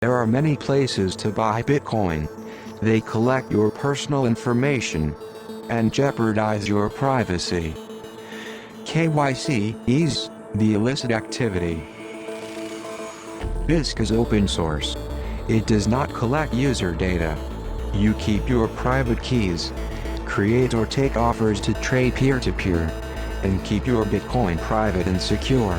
There are many places to buy Bitcoin. They collect your personal information and jeopardize your privacy. KYC is the illicit activity. BISC is open source. It does not collect user data. You keep your private keys, create or take offers to trade peer-to-peer, and keep your Bitcoin private and secure.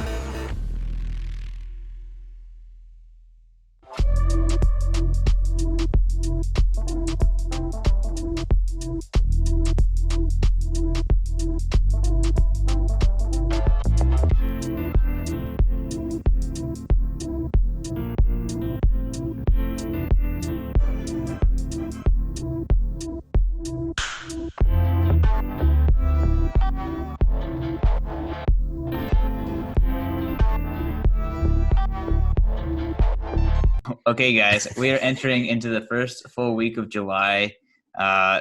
Okay, guys, we are entering into the first full week of July.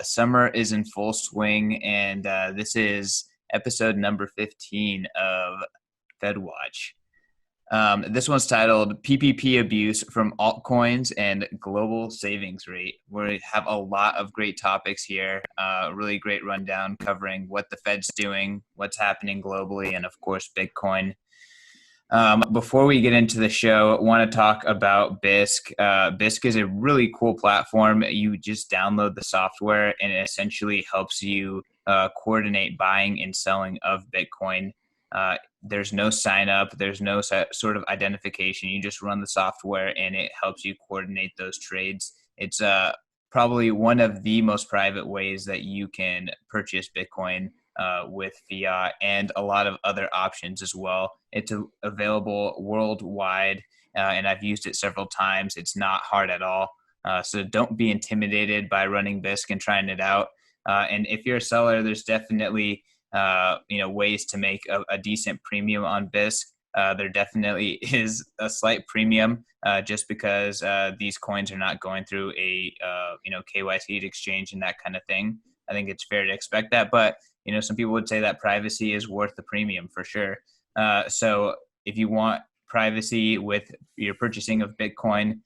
Summer is in full swing, and this is episode number 15 of FedWatch. This one's titled PPP Abuse from Altcoins and Global Savings Rate. We have a lot of great topics here, really great rundown covering what the Fed's doing, what's happening globally, and of course, Bitcoin. Before we get into the show, I want to talk about BISC. BISC is a really cool platform. You just download the software and it essentially helps you coordinate buying and selling of Bitcoin. There's no sign up. There's no sort of identification. You just run the software and it helps you coordinate those trades. It's probably one of the most private ways that you can purchase Bitcoin with fiat and a lot of other options as well. It's available worldwide, and I've used it several times. It's not hard at all. So don't be intimidated by running BISC and trying it out. And if you're a seller, there's definitely ways to make a decent premium on BISC. There definitely is a slight premium just because these coins are not going through a KYC exchange and that kind of thing. I think it's fair to expect that, but some people would say that privacy is worth the premium for sure. So if you want privacy with your purchasing of Bitcoin,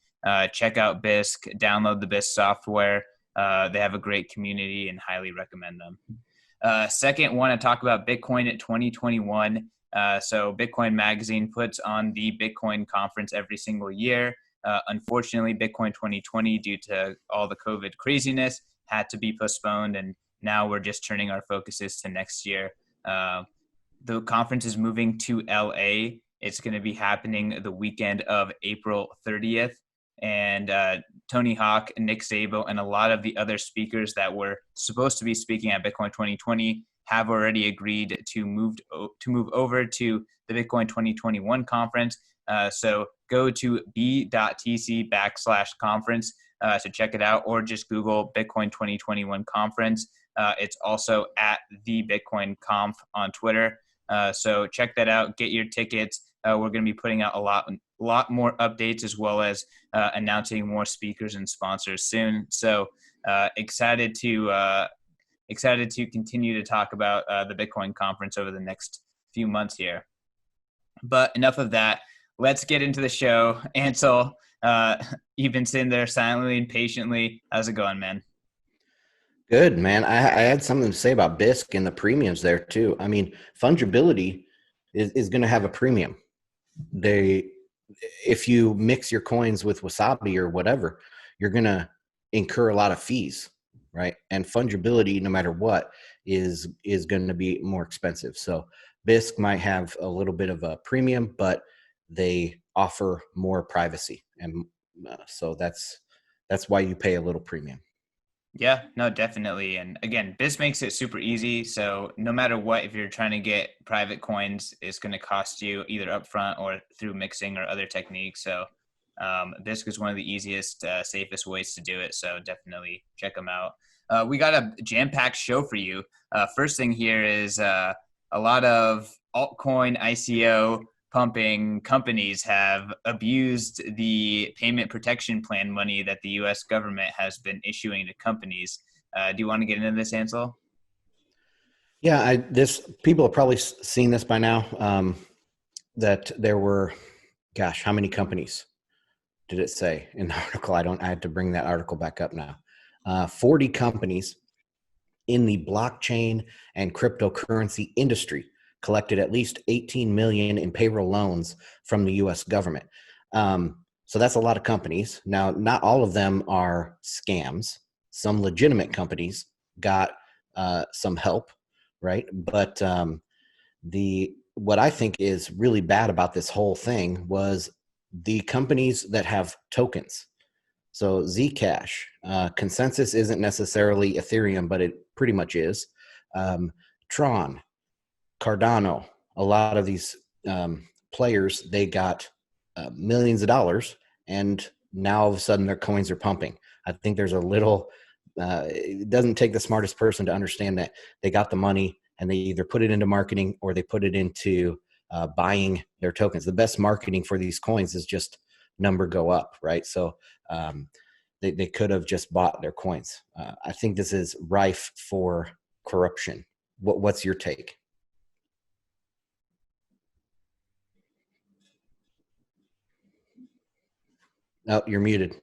check out BISC, download the BISC software. They have a great community and highly recommend them. Second, want to talk about Bitcoin at 2021. So Bitcoin Magazine puts on the Bitcoin conference every single year. Unfortunately, Bitcoin 2020, due to all the COVID craziness, had to be postponed, and now we're just turning our focuses to next year. The conference is moving to LA. It's going to be happening the weekend of April 30th. And Tony Hawk, Nick Szabo, and a lot of the other speakers that were supposed to be speaking at Bitcoin 2020 have already agreed to move over to the Bitcoin 2021 conference. So go to b.tc/conference to check it out, or just Google Bitcoin 2021 conference. It's also at the Bitcoin Conf on Twitter. So check that out. Get your tickets. We're going to be putting out a lot more updates, as well as announcing more speakers and sponsors soon. So excited to continue to talk about the Bitcoin conference over the next few months here. But enough of that. Let's get into the show. Ansel, you've been sitting there silently and patiently. How's it going, man? Good, man. I had something to say about BISC and the premiums there too. I mean, fungibility is going to have a premium. If you mix your coins with wasabi or whatever, you're going to incur a lot of fees, right? And fungibility, no matter what, is going to be more expensive. So BISC might have a little bit of a premium, but they offer more privacy, and so that's why you pay a little premium. Yeah, no, definitely. And again, BISC makes it super easy. So no matter what, if you're trying to get private coins, it's going to cost you either upfront or through mixing or other techniques. So BISC is one of the easiest, safest ways to do it. So definitely check them out. We got a jam-packed show for you. First thing here is a lot of altcoin ICO pumping companies have abused the payment protection plan money that the U.S. government has been issuing to companies. Do you want to get into this, Ansel? Yeah, people have probably seen this by now, that there were, how many companies? did it say in the article? I had to bring that article back up now. 40 companies in the blockchain and cryptocurrency industry collected at least 18 million in payroll loans from the US government. So that's a lot of companies. Now, not all of them are scams. Some legitimate companies got some help, right? But what I think is really bad about this whole thing was the companies that have tokens. So Zcash, Consensus isn't necessarily Ethereum, but it pretty much is. Tron, Cardano, a lot of these players, they got millions of dollars, and now all of a sudden their coins are pumping. I think there's a little, it doesn't take the smartest person to understand that they got the money and they either put it into marketing or they put it into buying their tokens. The best marketing for these coins is just number go up, right? So they could have just bought their coins. I think this is rife for corruption. What's your take? Oh, you're muted.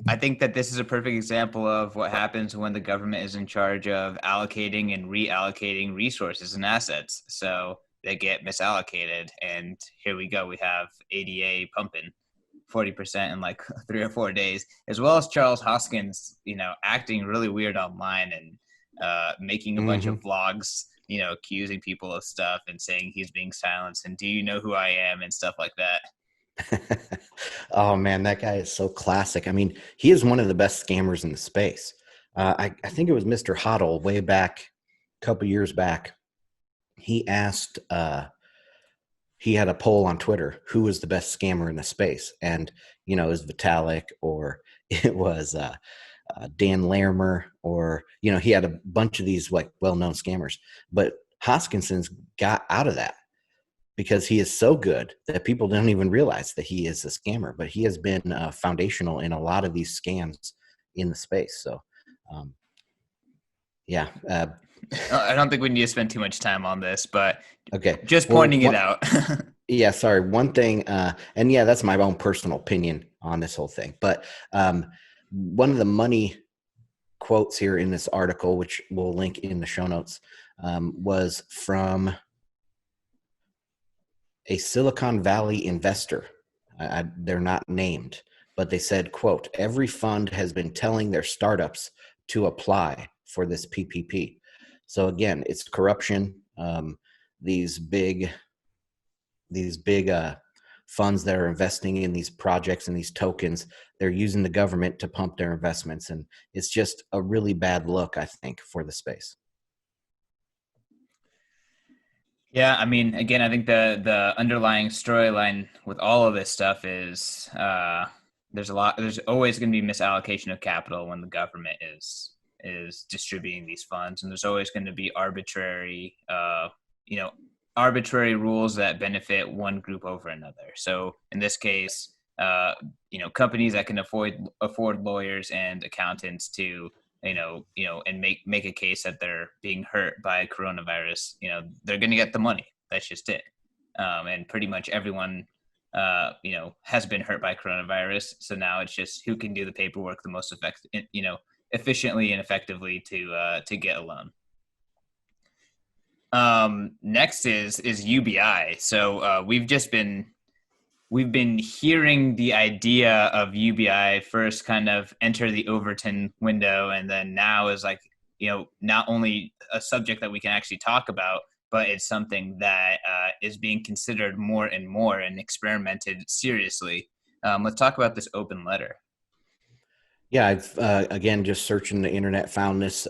I think that this is a perfect example of what happens when the government is in charge of allocating and reallocating resources and assets. So they get misallocated, and here we go. We have ADA pumping 40% in like 3 or 4 days, as well as Charles Hoskins, acting really weird online and making a bunch of vlogs, accusing people of stuff and saying he's being silenced and do you know who I am and stuff like that. Oh man, that guy is so classic. I mean, he is one of the best scammers in the space. I think it was Mr. Hoddle way back a couple years back. He asked, he had a poll on Twitter, who was the best scammer in the space? And, it was Vitalik, or it was Dan Larimer, or, he had a bunch of these like well-known scammers. But Hoskinson's got out of that, because he is so good that people don't even realize that he is a scammer. But he has been foundational in a lot of these scams in the space. So, yeah. I don't think we need to spend too much time on this, but Okay. just pointing it out. Yeah, sorry. One thing, and yeah, that's my own personal opinion on this whole thing. But one of the money quotes here in this article, which we'll link in the show notes, was from a Silicon Valley investor. They're not named, but they said, quote, every fund has been telling their startups to apply for this PPP. So again, it's corruption. These big funds that are investing in these projects and these tokens, they're using the government to pump their investments. And it's just a really bad look, I think, for the space. Yeah, I mean, again, I think the underlying storyline with all of this stuff is there's always going to be misallocation of capital when the government is distributing these funds, and there's always going to be arbitrary rules that benefit one group over another. So in this case, companies that can afford lawyers and accountants to and make a case that they're being hurt by coronavirus, they're going to get the money. That's just it. And pretty much everyone, has been hurt by coronavirus. So now it's just who can do the paperwork the most efficiently and effectively to get a loan. Next is UBI. So we've been hearing the idea of UBI first kind of enter the Overton window, and then now is like, not only a subject that we can actually talk about, but it's something that is being considered more and more and experimented seriously. Let's talk about this open letter. Yeah, I've again just searching the internet, found this.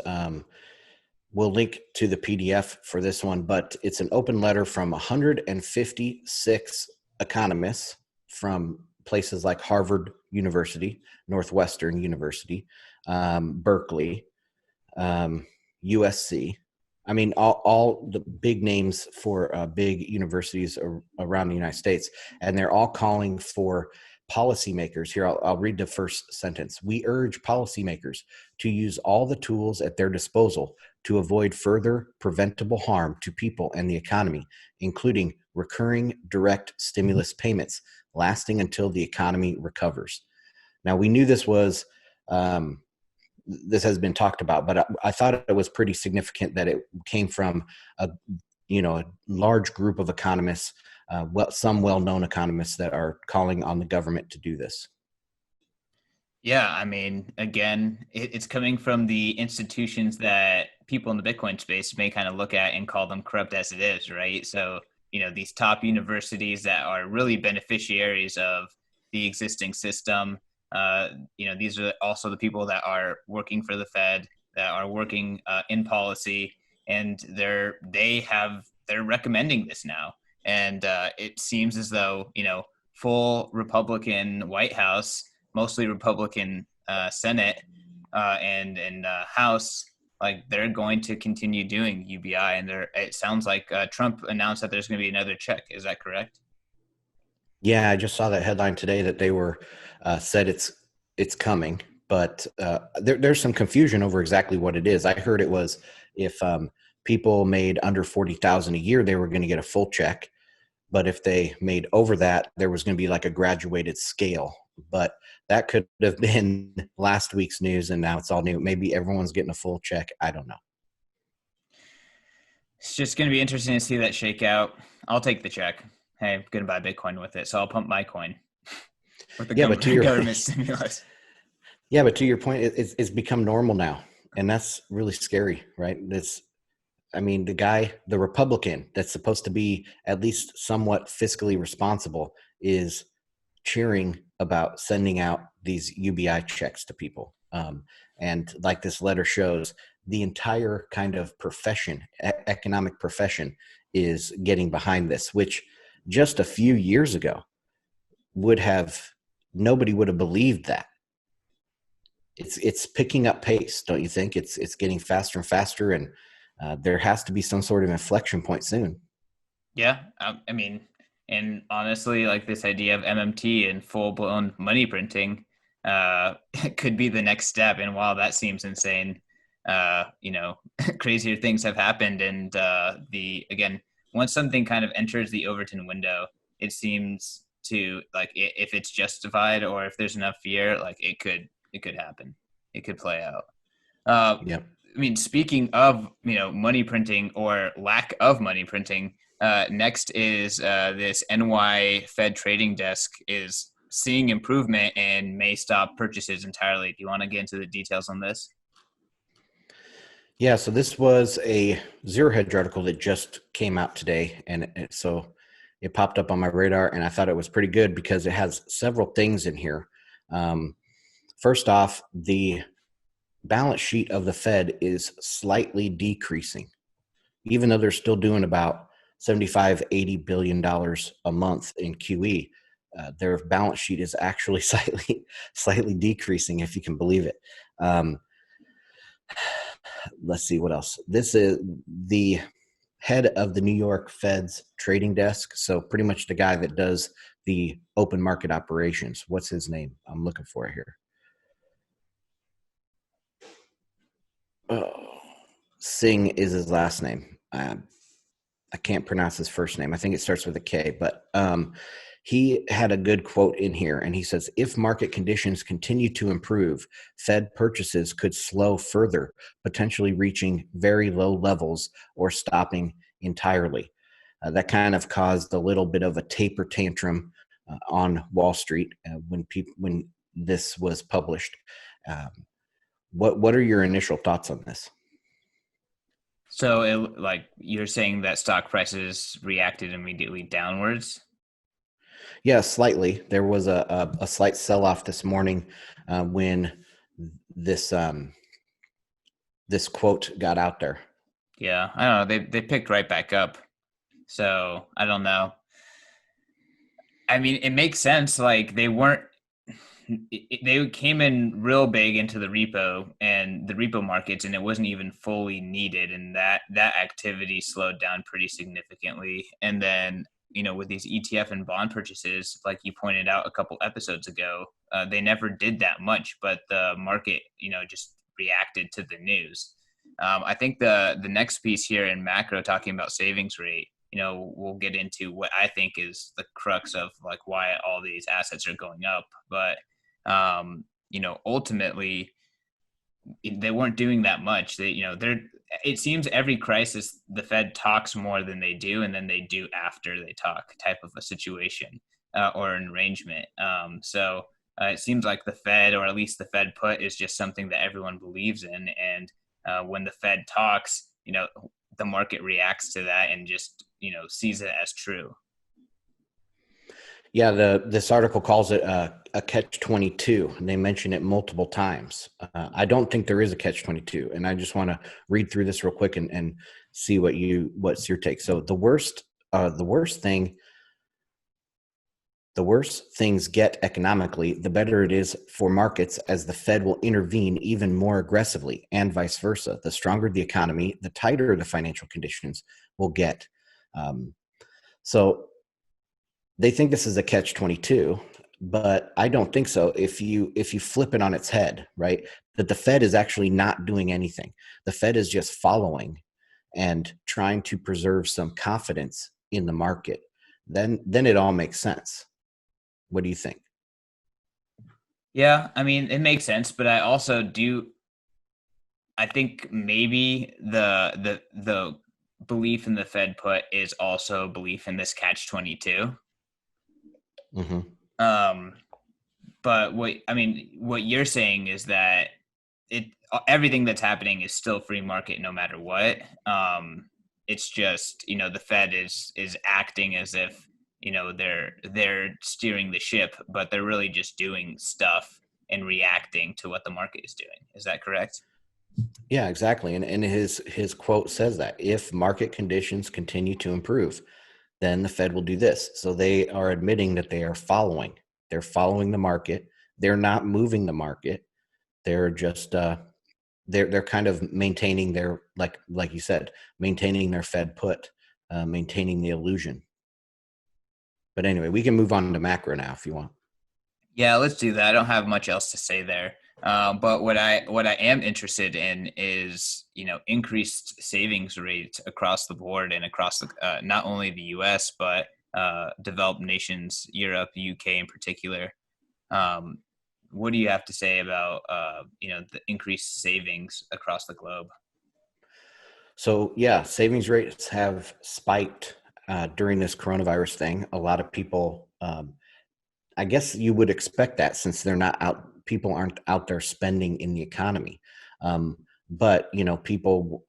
We'll link to the PDF for this one, but it's an open letter from 156 economists from places like Harvard University, Northwestern University, Berkeley, USC. I mean, all the big names for big universities around the United States, and they're all calling for policymakers. Here, I'll read the first sentence. We urge policymakers to use all the tools at their disposal to avoid further preventable harm to people and the economy, including recurring direct stimulus payments lasting until the economy recovers. Now, we knew this was this has been talked about, but I thought it was pretty significant that it came from a large group of economists, some well-known economists that are calling on the government to do this. Yeah, I mean, again, it's coming from the institutions that people in the Bitcoin space may kind of look at and call them corrupt as it is, right? So, these top universities that are really beneficiaries of the existing system. These are also the people that are working for the Fed, that are working in policy, and they're recommending this now. And it seems as though, full Republican White House, mostly Republican Senate and House, like they're going to continue doing UBI, and it sounds like Trump announced that there's going to be another check. Is that correct? Yeah, I just saw that headline today that they were said it's coming, but there's some confusion over exactly what it is. I heard it was if people made under 40,000 a year, they were going to get a full check, but if they made over that, there was going to be like a graduated scale. But that could have been last week's news, and now it's all new. Maybe everyone's getting a full check. I don't know. It's just going to be interesting to see that shake out. I'll take the check. Hey, I'm going to buy Bitcoin with it, so I'll pump my coin with the government stimulus. Yeah, but to your point, it's become normal now, and that's really scary, right? The Republican that's supposed to be at least somewhat fiscally responsible is cheering about sending out these UBI checks to people. And like this letter shows, the entire kind of profession, economic profession, is getting behind this, which just a few years ago nobody would have believed that. It's picking up pace, don't you think? It's getting faster and faster, and there has to be some sort of inflection point soon. Yeah, I mean, and honestly, like this idea of MMT and full-blown money printing could be the next step. And while that seems insane, crazier things have happened. And once something kind of enters the Overton window, it seems to like if it's justified or if there's enough fear, like it could happen. It could play out. Yeah. I mean, speaking of, money printing or lack of money printing, next is this NY Fed trading desk is seeing improvement and may stop purchases entirely. Do you want to get into the details on this? Yeah, so this was a Zero Hedge article that just came out today, and so it popped up on my radar, and I thought it was pretty good because it has several things in here. First off, the balance sheet of the Fed is slightly decreasing, even though they're still doing about $75-80 billion a month in QE. Their balance sheet is actually slightly decreasing, if you can believe it. Let's see what else. This is the head of the New York Fed's trading desk. So pretty much the guy that does the open market operations. What's his name? I'm looking for it here. Oh, Singh is his last name. I can't pronounce his first name. I think it starts with a K, but he had a good quote in here, and he says, if market conditions continue to improve, Fed purchases could slow further, potentially reaching very low levels or stopping entirely. That kind of caused a little bit of a taper tantrum on Wall Street when this was published. What are your initial thoughts on this? So, you're saying that stock prices reacted immediately downwards? Yeah, slightly. There was a slight sell-off this morning when this quote got out there. Yeah, I don't know. They picked right back up. So I don't know. I mean, it makes sense. Like they came in real big into the repo and the repo markets, and it wasn't even fully needed. And that activity slowed down pretty significantly. And then, with these ETF and bond purchases, like you pointed out a couple episodes ago, they never did that much, but the market, just reacted to the news. I think the next piece here in macro talking about savings rate, we'll get into what I think is the crux of like why all these assets are going up. But ultimately they weren't doing that much. It seems every crisis the Fed talks more than they do, and then they do after they talk, type of a situation or an arrangement. So it seems like the Fed, or at least the Fed put, is just something that everyone believes in, and when the Fed talks, the market reacts to that and just sees it as true. Yeah, this article calls it a catch-22, and they mention it multiple times. I don't think there is a catch-22, and I just want to read through this real quick and see what's your take. So the worst things get economically, the better it is for markets, as the Fed will intervene even more aggressively, and vice versa. The stronger the economy, the tighter the financial conditions will get. So they think this is a catch-22, but I don't think so. If you flip it on its head, right, that the Fed is actually not doing anything. The Fed is just following and trying to preserve some confidence in the market. Then it all makes sense. What do you think? Yeah, I mean, it makes sense, but I also do. I think maybe the belief in the Fed put is also belief in this catch-22. Mm-hmm. But what you're saying is that everything that's happening is still free market no matter what. It's just the Fed is acting as if they're steering the ship, but they're really just doing stuff and reacting to what the market is doing. Is that correct? Yeah, exactly. And his quote says that if market conditions continue to improve, then the Fed will do this. So they are admitting that they are following. They're following the market. They're not moving the market. They're just they're kind of maintaining their, like you said, maintaining their Fed put, maintaining the illusion. But anyway, we can move on to macro now if you want. Yeah, let's do that. I don't have much else to say there. But what I am interested in is increased savings rates across the board and across not only the U.S. but developed nations, Europe, UK in particular. Um, what do you have to say about the increased savings across the globe? So yeah, savings rates have spiked during this coronavirus thing. A lot of people, I guess you would expect that, since they're not out, people aren't out there spending in the economy. But people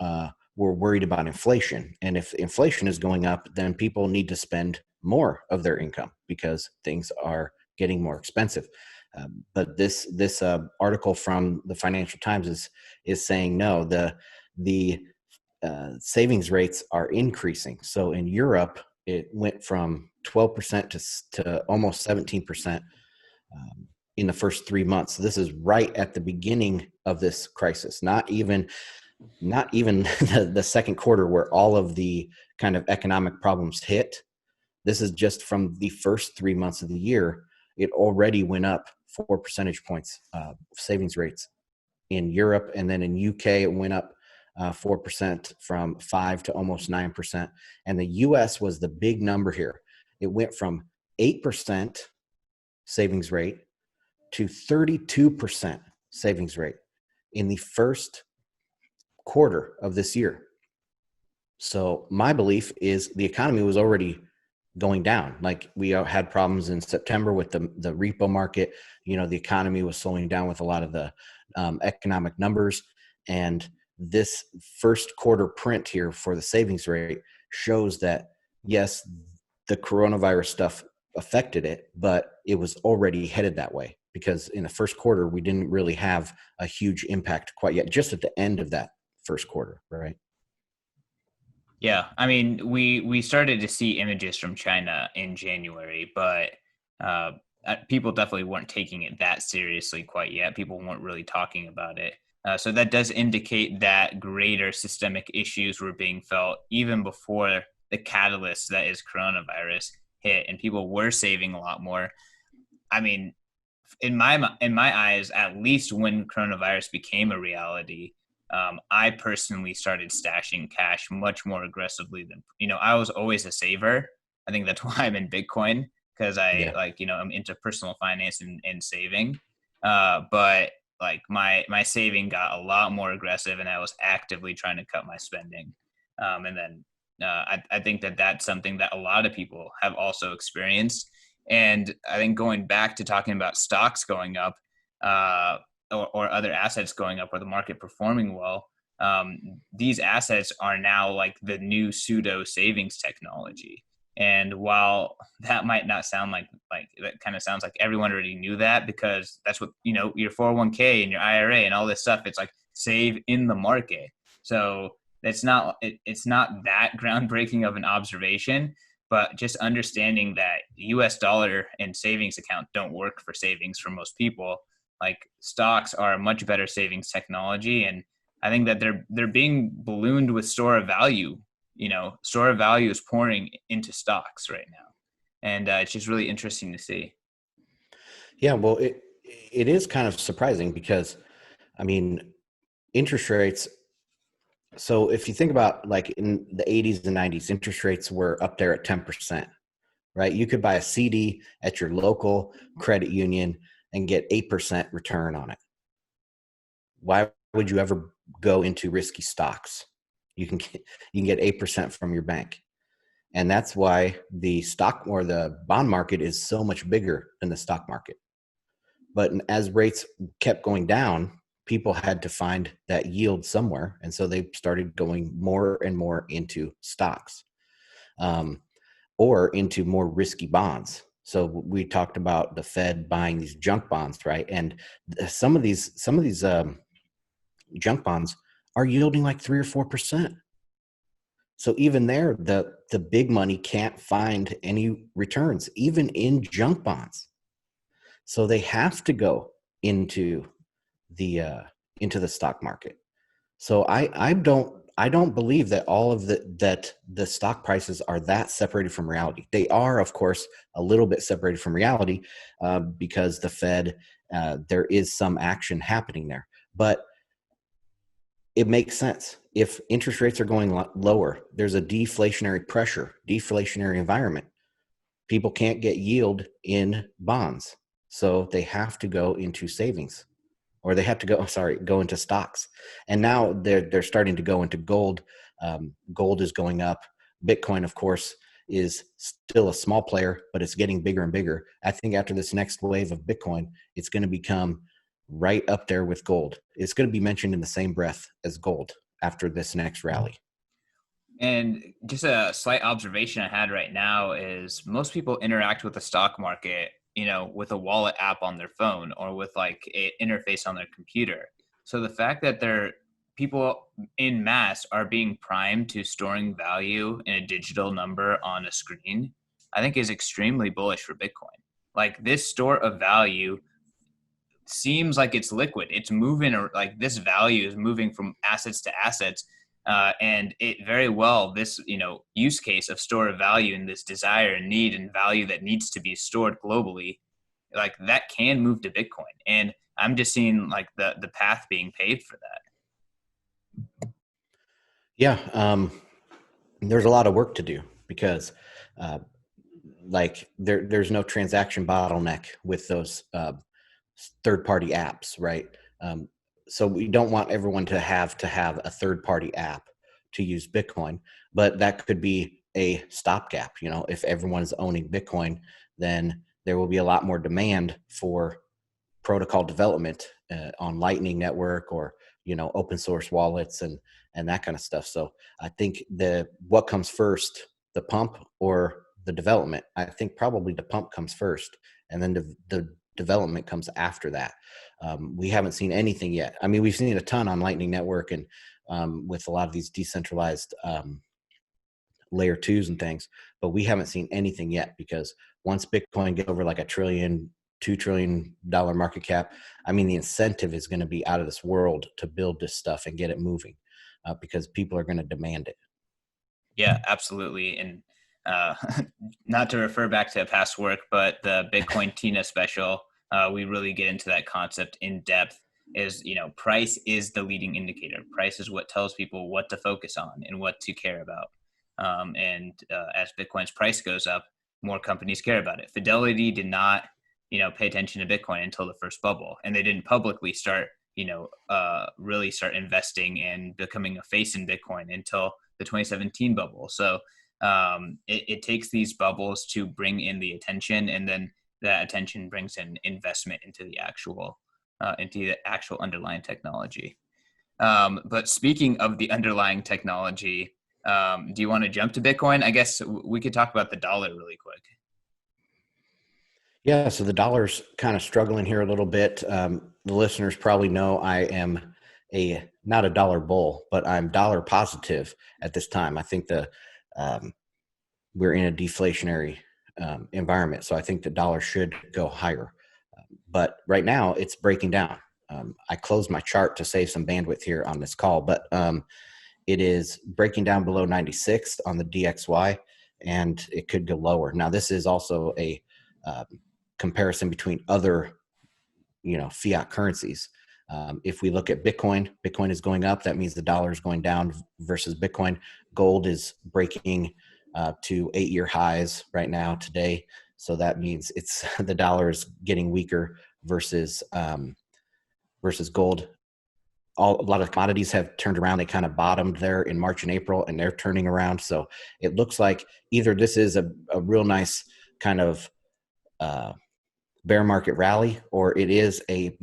were worried about inflation, and if inflation is going up, then people need to spend more of their income because things are getting more expensive. But this article from the Financial Times is saying no. The savings rates are increasing. So in Europe, it went from 12% to almost 17% in the first 3 months. So this is right at the beginning of this crisis. Not even the second quarter, where all of the kind of economic problems hit. This is just from the first 3 months of the year. It already went up 4 percentage points, savings rates in Europe, and then in UK it went up 4% from 5 to almost 9%. And the US was the big number here. It went from 8% savings rate to 32% savings rate in the first quarter of this year. So my belief is the economy was already going down. Like, we had problems in September with the repo market. The economy was slowing down with a lot of the economic numbers. And this first quarter print here for the savings rate shows that, yes, the coronavirus stuff affected it, but it was already headed that way, because in the first quarter, we didn't really have a huge impact quite yet, just at the end of that first quarter, right? Yeah, I mean, we started to see images from China in January, but people definitely weren't taking it that seriously quite yet. People weren't really talking about it. So that does indicate that greater systemic issues were being felt even before the catalyst that is coronavirus hit, and people were saving a lot more. I mean, in my eyes, at least when coronavirus became a reality, I personally started stashing cash much more aggressively than, I was always a saver. I think that's why I'm in Bitcoin, because I Yeah. I'm into personal finance and saving. But like my saving got a lot more aggressive, and I was actively trying to cut my spending. And then I think that that's something that a lot of people have also experienced. And I think going back to talking about stocks going up, or other assets going up, or the market performing well, these assets are now like the new pseudo savings technology. And while that might not sound like that, kind of sounds like everyone already knew that, because that's what, your 401k and your IRA and all this stuff, it's like save in the market. So it's not that groundbreaking of an observation, but just understanding that US dollar and savings account don't work for savings for most people. Like stocks are a much better savings technology, and I think that they're being ballooned with store of value. Store of value is pouring into stocks right now, and it's just really interesting to see. Yeah, well, it is kind of surprising because, I mean, interest rates. So if you think about like in the 80s and 90s, interest rates were up there at 10%, right? You could buy a CD at your local credit union and get 8% return on it. Why would you ever go into risky stocks? You can get 8% from your bank. And that's why the stock or the bond market is so much bigger than the stock market. But as rates kept going down, people had to find that yield somewhere. And so they started going more and more into stocks, or into more risky bonds. So we talked about the Fed buying these junk bonds, right? And some of these junk bonds are yielding like 3 or 4%. So even there, the big money can't find any returns, even in junk bonds. So they have to go into the stock market. So I don't believe that all of that the stock prices are that separated from reality. They are, of course, a little bit separated from reality, because the Fed, there is some action happening there, but it makes sense. If interest rates are going lower, there's a deflationary environment. People can't get yield in bonds, so they have to go into savings, or they have to go into stocks. And now they're starting to go into gold. Gold is going up. Bitcoin, of course, is still a small player, but it's getting bigger and bigger. I think after this next wave of Bitcoin, it's going to become right up there with gold. It's going to be mentioned in the same breath as gold after this next rally. And just a slight observation I had right now is most people interact with the stock market, with a wallet app on their phone or with like an interface on their computer. So the fact that people in mass are being primed to storing value in a digital number on a screen, I think is extremely bullish for Bitcoin. Like this store of value seems like it's liquid. It's moving, or like this value is moving from assets to assets. And it very well, this, use case of store of value and this desire and need and value that needs to be stored globally, like that can move to Bitcoin. And I'm just seeing like the path being paved for that. Yeah. There's a lot of work to do because, like there's no transaction bottleneck with those third-party apps, right? So we don't want everyone to have a third-party app to use Bitcoin, but that could be a stopgap. If everyone is owning Bitcoin, then there will be a lot more demand for protocol development on Lightning Network, or open source wallets and that kind of stuff. So I think what comes first, the pump or the development? I think probably the pump comes first, and then the development comes after that. We haven't seen anything yet. I mean, we've seen a ton on Lightning Network and with a lot of these decentralized layer twos and things, but we haven't seen anything yet, because once Bitcoin gets over like $2 trillion market cap, I mean, the incentive is going to be out of this world to build this stuff and get it moving, because people are going to demand it. Yeah, absolutely. And not to refer back to past work, but the Bitcoin Tina special, we really get into that concept in depth. is, price is the leading indicator. Price is what tells people what to focus on and what to care about. As Bitcoin's price goes up, more companies care about it. Fidelity did not, pay attention to Bitcoin until the first bubble, and they didn't publicly start, really start investing and becoming a face in Bitcoin until the 2017 bubble. So it takes these bubbles to bring in the attention, and then that attention brings in investment into the actual underlying technology. But speaking of the underlying technology, do you want to jump to Bitcoin? I guess we could talk about the dollar really quick. Yeah, so the dollar's kind of struggling here a little bit. The listeners probably know I am not a dollar bull, but I'm dollar positive at this time. I think we're in a deflationary environment, so I think the dollar should go higher. But right now, it's breaking down. I closed my chart to save some bandwidth here on this call, but it is breaking down below 96 on the DXY, and it could go lower. Now, this is also a comparison between other, fiat currencies. If we look at Bitcoin is going up. That means the dollar is going down versus Bitcoin. Gold is breaking to 8-year highs right now today. So that means it's the dollar is getting weaker versus gold. A lot of commodities have turned around. They kind of bottomed there in March and April, and they're turning around. So it looks like either this is a real nice kind of bear market rally, or it is a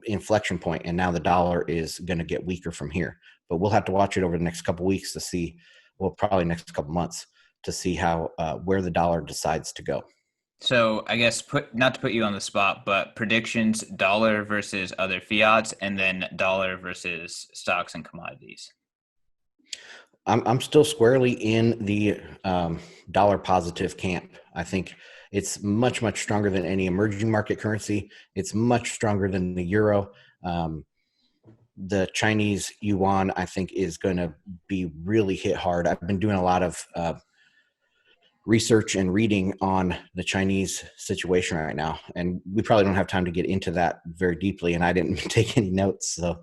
inflection point, and now the dollar is going to get weaker from here. But we'll have to watch it over the next couple of weeks to see, well, probably next couple months to see how where the dollar decides to go. So I guess not to put you on the spot, but predictions: dollar versus other fiats, and then dollar versus stocks and commodities. I'm still squarely in the dollar positive camp. I think it's much, much stronger than any emerging market currency. It's much stronger than the euro. The Chinese yuan, I think, is going to be really hit hard. I've been doing a lot of research and reading on the Chinese situation right now, and we probably don't have time to get into that very deeply, and I didn't take any notes. So,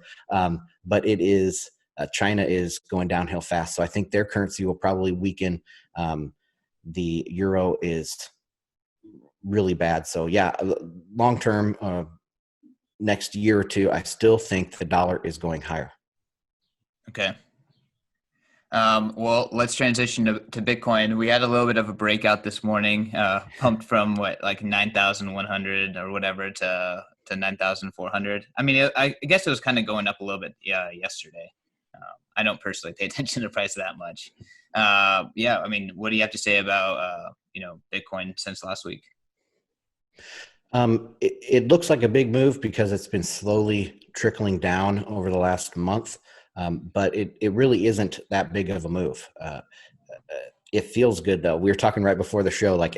but it is China is going downhill fast, so I think their currency will probably weaken. The euro is really bad. So yeah, long term, next year or two, I still think the dollar is going higher. Okay. Well, let's transition to Bitcoin. We had a little bit of a breakout this morning, pumped from like 9,100 or whatever to 9,400. I mean, I guess it was kind of going up a little bit yesterday. I don't personally pay attention to price that much. Yeah, I mean, what do you have to say about Bitcoin since last week? It looks like a big move because it's been slowly trickling down over the last month, but it really isn't that big of a move. It feels good though. We were talking right before the show, like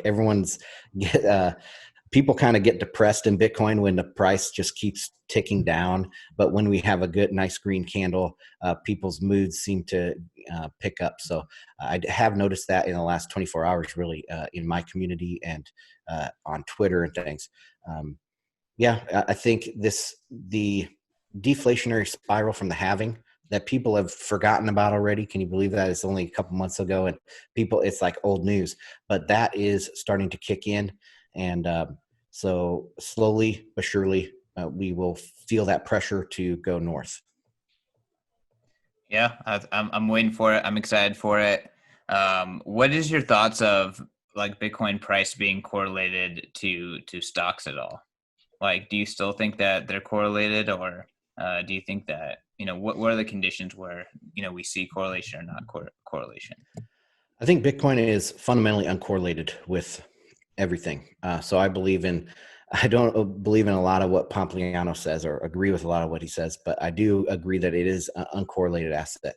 people kind of get depressed in Bitcoin when the price just keeps ticking down. But when we have a good, nice green candle, people's moods seem to pick up. So I have noticed that in the last 24 hours, really, in my community and on Twitter and things. I think the deflationary spiral from the halving that people have forgotten about already. Can you believe that? It's only a couple months ago, and it's like old news. But that is starting to kick in. And so slowly but surely, we will feel that pressure to go north. Yeah, I'm waiting for it. I'm excited for it. What is your thoughts of like Bitcoin price being correlated to stocks at all? Like, do you still think that they're correlated, or do you think that, what are the conditions where, we see correlation or not correlation? I think Bitcoin is fundamentally uncorrelated with everything. So I don't believe in a lot of what Pompliano says or agree with a lot of what he says, but I do agree that it is an uncorrelated asset.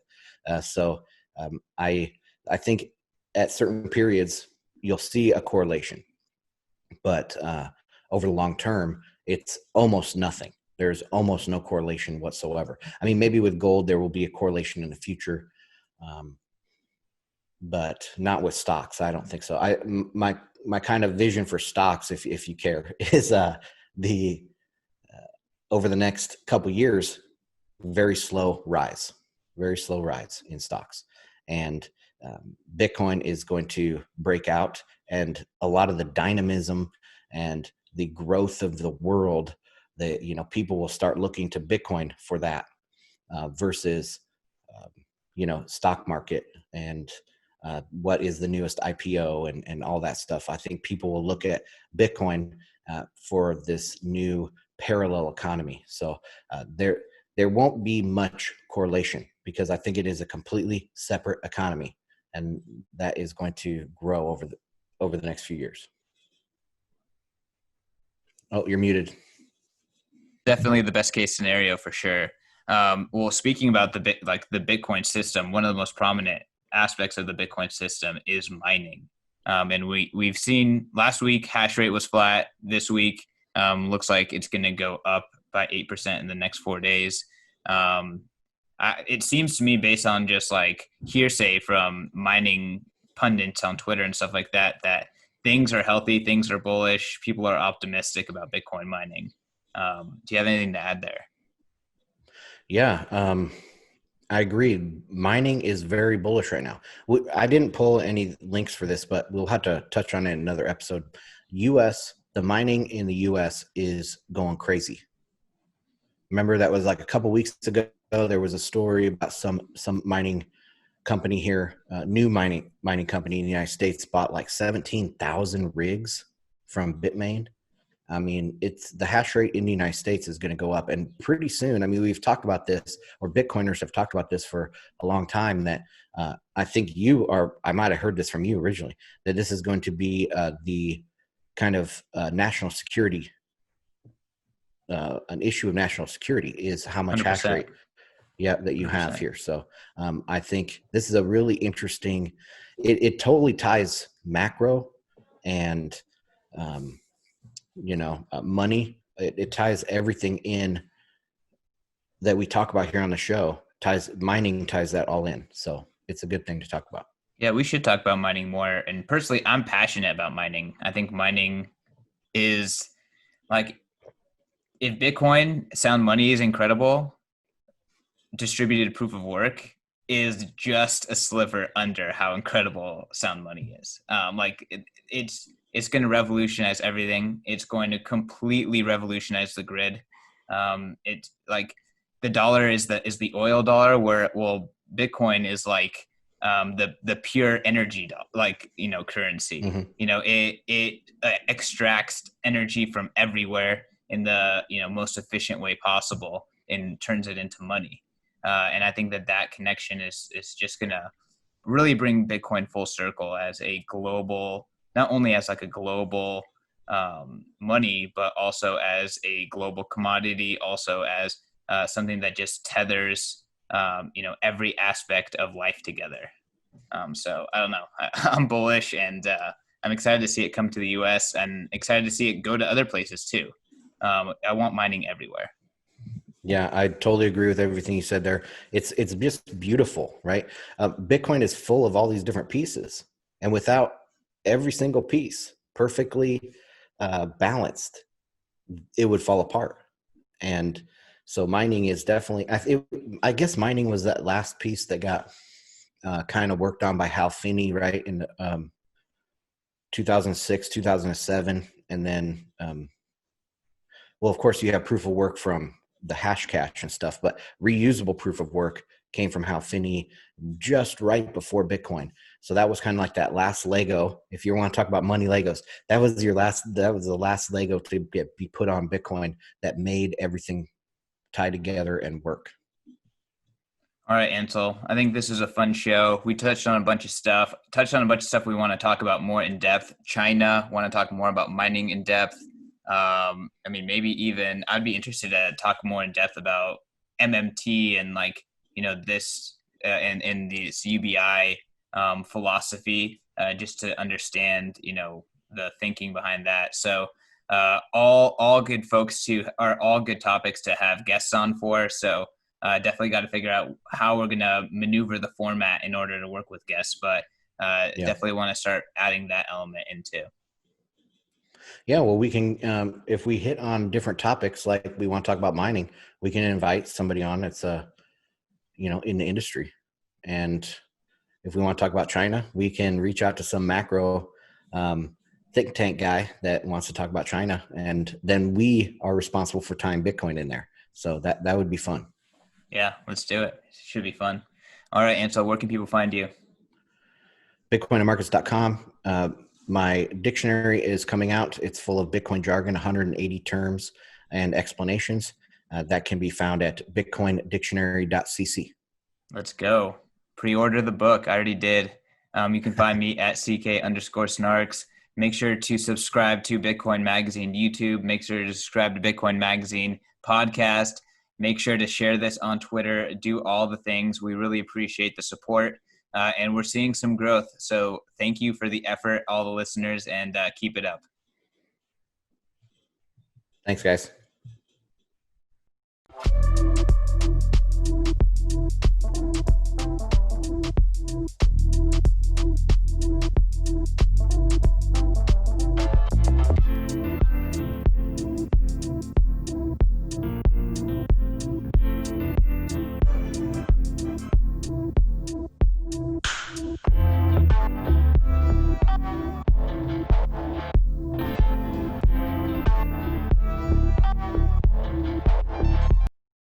I think at certain periods you'll see a correlation, but over the long term, it's almost nothing. There's almost no correlation whatsoever. I mean, maybe with gold, there will be a correlation in the future, but not with stocks. I don't think so. My kind of vision for stocks, if you care, is over the next couple years, very slow rise in stocks. And Bitcoin is going to break out, and a lot of the dynamism and the growth of the world, that, you know, people will start looking to Bitcoin for that versus, you know, stock market and what is the newest IPO and all that stuff. I think people will look at Bitcoin for this new parallel economy. So there won't be much correlation, because I think it is a completely separate economy, and that is going to grow over the next few years. Oh, you're muted. Definitely the best case scenario for sure. Well, speaking about the Bitcoin system, one of the most prominent aspects of the Bitcoin system is mining. And we've seen last week hash rate was flat. This week looks like it's going to go up by 8% in the next 4 days. It seems to me, based on just like hearsay from mining pundits on Twitter and stuff like that, that things are healthy, things are bullish, people are optimistic about Bitcoin mining. Do you have anything to add there? Yeah, I agree. Mining is very bullish right now. I didn't pull any links for this, but we'll have to touch on it in another episode. The mining in the US is going crazy. Remember, that was like a couple weeks ago. There was a story about some mining company here, new mining company in the United States, bought like 17,000 rigs from Bitmain. I mean, it's the hash rate in the United States is going to go up, and pretty soon. I mean, we've talked about this, or Bitcoiners have talked about this for a long time. That I think I might have heard this from you originally, that this is going to be the kind of national security, an issue of national security, is how much 100%. hash rate, that you 100%. have here. So I think this is a really interesting. It totally ties macro and money. It ties everything in that we talk about here on the show. Mining ties that all in. So it's a good thing to talk about. Yeah, we should talk about mining more. And personally, I'm passionate about mining. I think mining is like, if Bitcoin sound money is incredible, distributed proof of work is just a sliver under how incredible sound money is. It's going to revolutionize everything. It's going to completely revolutionize the grid. It's like the dollar is the oil dollar, where Bitcoin is like the pure energy currency. Mm-hmm. It extracts energy from everywhere in the most efficient way possible and turns it into money. And I think that connection is just going to really bring Bitcoin full circle as a global, not only as like a global money, but also as a global commodity, also as something that just tethers, every aspect of life together. So I don't know, I'm bullish, and I'm excited to see it come to the US, and excited to see it go to other places too. I want mining everywhere. Yeah, I totally agree with everything you said there. It's just beautiful, right? Bitcoin is full of all these different pieces, and without every single piece perfectly balanced, it would fall apart. And so mining is definitely, I guess mining was that last piece that got kind of worked on by Hal Finney, right, in 2006, 2007. And then, well, of course, you have proof of work from the Hashcash and stuff, but reusable proof of work came from Hal Finney just right before Bitcoin. So that was kind of like that last Lego. If you want to talk about money Legos, that was the last Lego to be put on Bitcoin that made everything tie together and work. All right, Ansel, I think this is a fun show. We touched on a bunch of stuff we want to talk about more in depth. China, want to talk more about mining in depth. Maybe even I'd be interested to talk more in depth about MMT and this and this UBI philosophy, just to understand the thinking behind that. So all good folks all good topics to have guests on for. So definitely got to figure out how we're gonna maneuver the format in order to work with guests, but definitely want to start adding that element into. Yeah, well, we can, if we hit on different topics, like we want to talk about mining, we can invite somebody on that's, in the industry. And if we want to talk about China, we can reach out to some macro think tank guy that wants to talk about China. And then we are responsible for tying Bitcoin in there. So that would be fun. Yeah, let's do it. Should be fun. All right, Ansel, where can people find you? Bitcoinandmarkets.com. My dictionary is coming out. It's full of Bitcoin jargon, 180 terms and explanations. That can be found at bitcoindictionary.cc. Let's go. Pre-order the book. I already did. You can find me at CK_snarks. Make sure to subscribe to Bitcoin Magazine YouTube. Make sure to subscribe to Bitcoin Magazine podcast. Make sure to share this on Twitter. Do all the things. We really appreciate the support. And we're seeing some growth. So thank you for the effort, all the listeners, and keep it up. Thanks, guys.